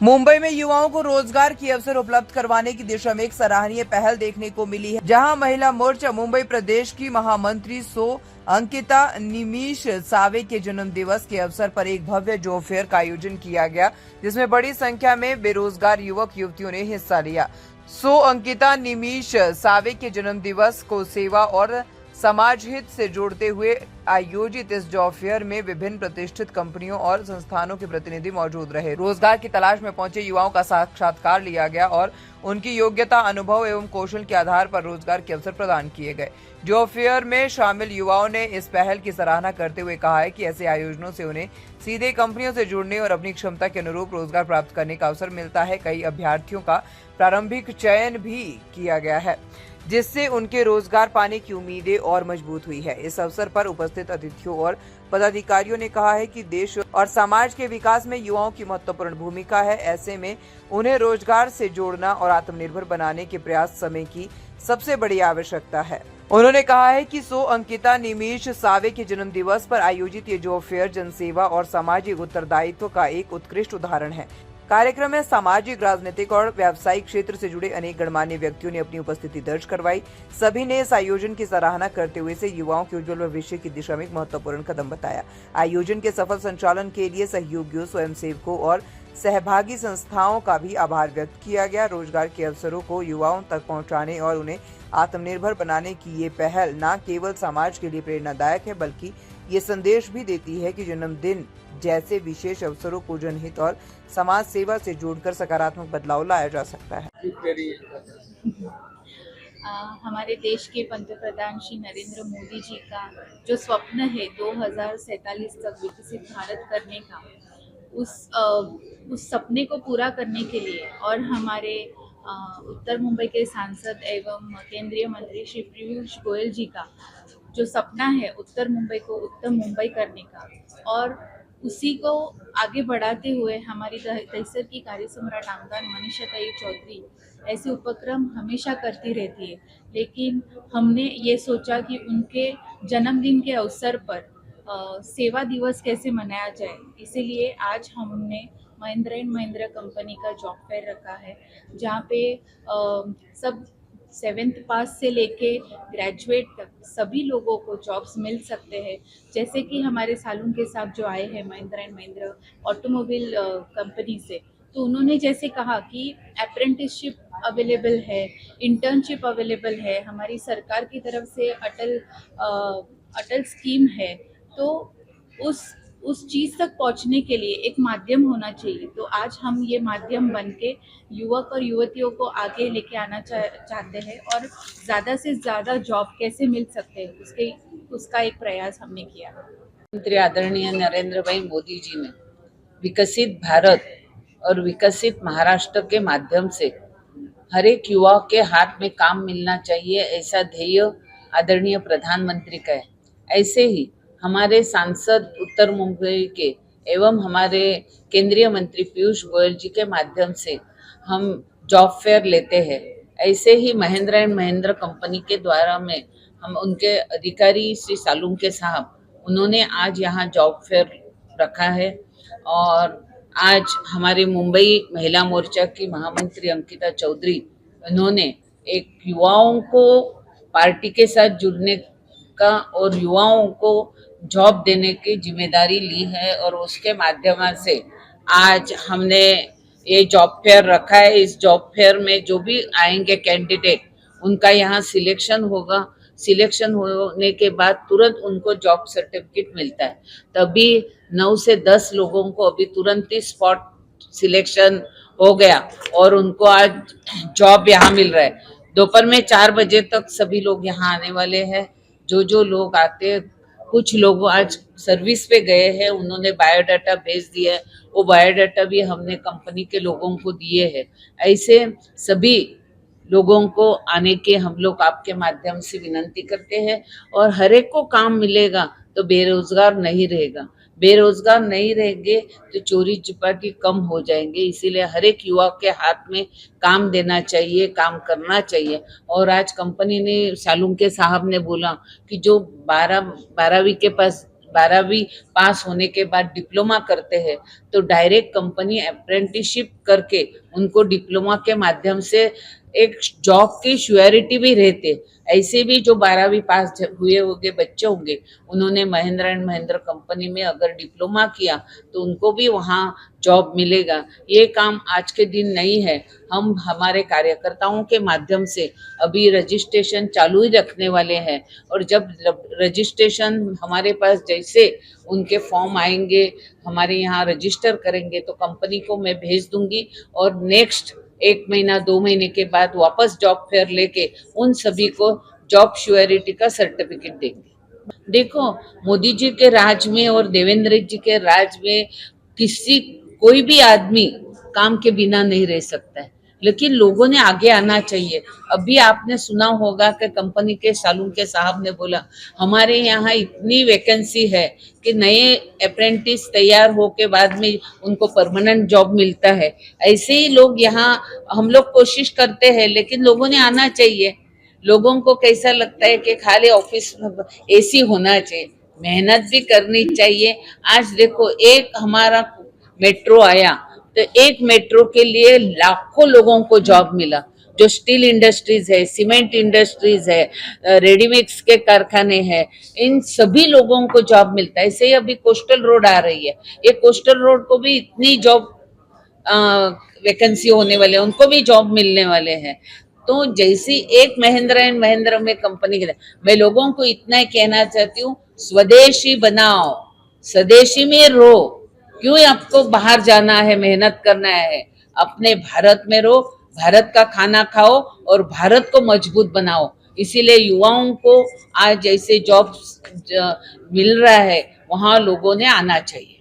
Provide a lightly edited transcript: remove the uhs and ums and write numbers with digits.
मुंबई में युवाओं को रोजगार के अवसर उपलब्ध करवाने की दिशा में एक सराहनीय पहल देखने को मिली है, जहां महिला मोर्चा मुंबई प्रदेश की महामंत्री अंकिता निमिष सावे के जन्म दिवस के अवसर पर एक भव्य जॉब फेयर का आयोजन किया गया, जिसमें बड़ी संख्या में बेरोजगार युवक युवतियों ने हिस्सा लिया। अंकिता निमिष सावे के जन्म दिवस को सेवा और समाज हित से जोड़ते हुए आयोजित इस जॉब फेयर में विभिन्न प्रतिष्ठित कंपनियों और संस्थानों के प्रतिनिधि मौजूद रहे। रोजगार की तलाश में पहुंचे युवाओं का साक्षात्कार लिया गया और उनकी योग्यता, अनुभव एवं कौशल के आधार पर रोजगार के अवसर प्रदान किए गए। जॉब फेयर में शामिल युवाओं ने इस पहल की सराहना करते हुए कहा है कि ऐसे आयोजनों से उन्हें सीधे कंपनियों से जुड़ने और अपनी क्षमता के अनुरूप रोजगार प्राप्त करने का अवसर मिलता है। कई अभ्यर्थियों का प्रारंभिक चयन भी किया गया है, जिससे उनके रोजगार पाने की उम्मीदें और मजबूत हुई है। इस अवसर पर उपस्थित अतिथियों और पदाधिकारियों ने कहा है कि देश और समाज के विकास में युवाओं की महत्वपूर्ण भूमिका है। ऐसे में उन्हें रोजगार से जोड़ना और आत्मनिर्भर बनाने के प्रयास समय की सबसे बड़ी आवश्यकता है। उन्होंने कहा है कि अंकिता निमिष सावे के जन्म दिवस पर आयोजित ये जॉब फेयर जनसेवा और सामाजिक उत्तरदायित्व का एक उत्कृष्ट उदाहरण है। कार्यक्रम में सामाजिक, राजनीतिक और व्यावसायिक क्षेत्र से जुड़े अनेक गणमान्य व्यक्तियों ने अपनी उपस्थिति दर्ज करवाई। सभी ने इस आयोजन की सराहना करते हुए इसे युवाओं के उज्जवल भविष्य की दिशा में एक महत्वपूर्ण कदम बताया। आयोजन के सफल संचालन के लिए सहयोगियों, स्वयंसेवकों और सहभागी संस्थाओं का भी आभार व्यक्त किया गया। रोजगार के अवसरों को युवाओं तक पहुंचाने और उन्हें आत्मनिर्भर बनाने की ये पहल न केवल समाज के लिए प्रेरणादायक है, बल्कि ये संदेश भी देती है कि जन्मदिन जैसे विशेष अवसरों को जनहित और समाज सेवा से जोड़कर सकारात्मक बदलाव लाया जा सकता है। हमारे देश के पंतप्रधान श्री नरेंद्र मोदी जी का जो स्वप्न है 2047 तक विकसित भारत करने का, उस सपने को पूरा करने के लिए और हमारे उत्तर मुंबई के सांसद एवं केंद्रीय मंत्री श्री पीयूष गोयल जी का जो सपना है उत्तर मुंबई को उत्तम मुंबई करने का, और उसी को आगे बढ़ाते हुए हमारी दहिसर की कार्य सम्राट आमदार मनीषाताई चौधरी ऐसे उपक्रम हमेशा करती रहती है। लेकिन हमने ये सोचा कि उनके जन्मदिन के अवसर पर सेवा दिवस कैसे मनाया जाए, इसीलिए आज हमने महिंद्रा एंड महिंद्रा कंपनी का जॉब फेयर रखा है, जहाँ पे सब 7th पास से लेके ग्रेजुएट तक सभी लोगों को जॉब्स मिल सकते हैं। जैसे कि हमारे सालून के साथ जो आए हैं Mahindra and Mahindra automobile company से, तो उन्होंने जैसे कहा कि अप्रेंटिसशिप अवेलेबल है, इंटर्नशिप अवेलेबल है, हमारी सरकार की तरफ से अटल स्कीम है, तो उस चीज़ तक पहुंचने के लिए एक माध्यम होना चाहिए। तो आज हम ये माध्यम बन के युवक और युवतियों को आगे लेके आना चाहते हैं और ज़्यादा से ज़्यादा जॉब कैसे मिल सकते हैं उसका एक प्रयास हमने किया। मंत्री आदरणीय नरेंद्र भाई मोदी जी ने विकसित भारत और विकसित महाराष्ट्र के माध्यम से हर एक युवा के हाथ में काम मिलना चाहिए, ऐसा ध्येय आदरणीय प्रधानमंत्री का है। ऐसे ही हमारे सांसद उत्तर मुंबई के एवं हमारे केंद्रीय मंत्री पीयूष गोयल जी के माध्यम से हम जॉब फेयर लेते हैं। ऐसे ही महिंद्रा एंड महिंद्रा कंपनी के द्वारा में हम उनके अधिकारी श्री सालुंके साहब, उन्होंने आज यहाँ जॉब फेयर रखा है। और आज हमारे मुंबई महिला मोर्चा की महामंत्री अंकिता चौधरी, उन्होंने एक युवाओं को पार्टी के साथ जुड़ने का और युवाओं को जॉब देने की जिम्मेदारी ली है, और उसके माध्यम से आज हमने ये जॉब फेयर रखा है। इस जॉब फेयर में जो भी आएंगे कैंडिडेट, उनका यहाँ सिलेक्शन होगा। सिलेक्शन होने के बाद तुरंत उनको जॉब सर्टिफिकेट मिलता है। तभी 9 से 10 लोगों को अभी तुरंत ही स्पॉट सिलेक्शन हो गया और उनको आज जॉब यहाँ मिल रहा है। दोपहर में 4 बजे तक सभी लोग यहाँ आने वाले हैं। जो लोग आते, कुछ लोग आज सर्विस पे गए हैं, उन्होंने बायोडाटा भेज दिया है, वो बायोडाटा भी हमने कंपनी के लोगों को दिए हैं। ऐसे सभी लोगों को आने के हम लोग आपके माध्यम से विनती करते हैं। और हर एक को काम मिलेगा तो बेरोजगार नहीं रहेगा, बेरोजगार नहीं रहेंगे तो चोरी चपाटी कम हो जाएंगे। इसीलिए हर एक युवा के हाथ में काम देना चाहिए, काम करना चाहिए। और आज कंपनी ने सालुंके साहब ने बोला कि जो 12वीं के पास 12वीं पास होने के बाद डिप्लोमा करते हैं तो डायरेक्ट कंपनी अप्रेंटिसशिप करके उनको डिप्लोमा के माध्यम से एक जॉब की श्योरिटी भी रहते। ऐसे भी जो 12वीं पास हुए होंगे बच्चे होंगे, उन्होंने महिंद्रा एंड महिंद्रा कंपनी में अगर डिप्लोमा किया तो उनको भी वहाँ जॉब मिलेगा। ये काम आज के दिन नहीं है। हम हमारे कार्यकर्ताओं के माध्यम से अभी रजिस्ट्रेशन चालू ही रखने वाले हैं और जब रजिस्ट्रेशन हमारे पास जैसे उनके फॉर्म आएंगे, हमारे यहाँ रजिस्टर करेंगे तो कंपनी को मैं भेज दूंगी और नेक्स्ट 1 महीना 2 महीने के बाद वापस जॉब फेयर लेके उन सभी को जॉब श्योरिटी का सर्टिफिकेट देंगे। देखो, मोदी जी के राज में और देवेंद्र जी के राज में कोई भी आदमी काम के बिना नहीं रह सकता है, लेकिन लोगों ने आगे आना चाहिए। अभी आपने सुना होगा कि कंपनी के सालून के साहब ने बोला हमारे यहाँ इतनी वैकेंसी है कि नए अप्रेंटिस तैयार हो के बाद में उनको परमानेंट जॉब मिलता है। ऐसे ही लोग यहाँ हम लोग कोशिश करते हैं, लेकिन लोगों ने आना चाहिए। लोगों को कैसा लगता है कि खाली ऑफिस एसी होना चाहिए, मेहनत भी करनी चाहिए। आज देखो, एक हमारा मेट्रो आया तो एक मेट्रो के लिए लाखों लोगों को जॉब मिला। जो स्टील इंडस्ट्रीज है, सीमेंट इंडस्ट्रीज है, रेडीमेक्स के कारखाने हैं, इन सभी लोगों को जॉब मिलता है। ऐसे ही अभी कोस्टल रोड आ रही है, ये कोस्टल रोड को भी इतनी जॉब वैकेंसी होने वाले हैं, उनको भी जॉब मिलने वाले हैं। तो जैसी एक महिंद्रा एंड महिंद्रा में कंपनी के, मैं लोगों को इतना ही कहना चाहती हूँ, स्वदेशी बनाओ, स्वदेशी में रहो। क्यों आपको बाहर जाना है, मेहनत करना है? अपने भारत में रहो, भारत का खाना खाओ और भारत को मजबूत बनाओ। इसीलिए युवाओं को आज जैसे जॉब मिल रहा है, वहां लोगों ने आना चाहिए।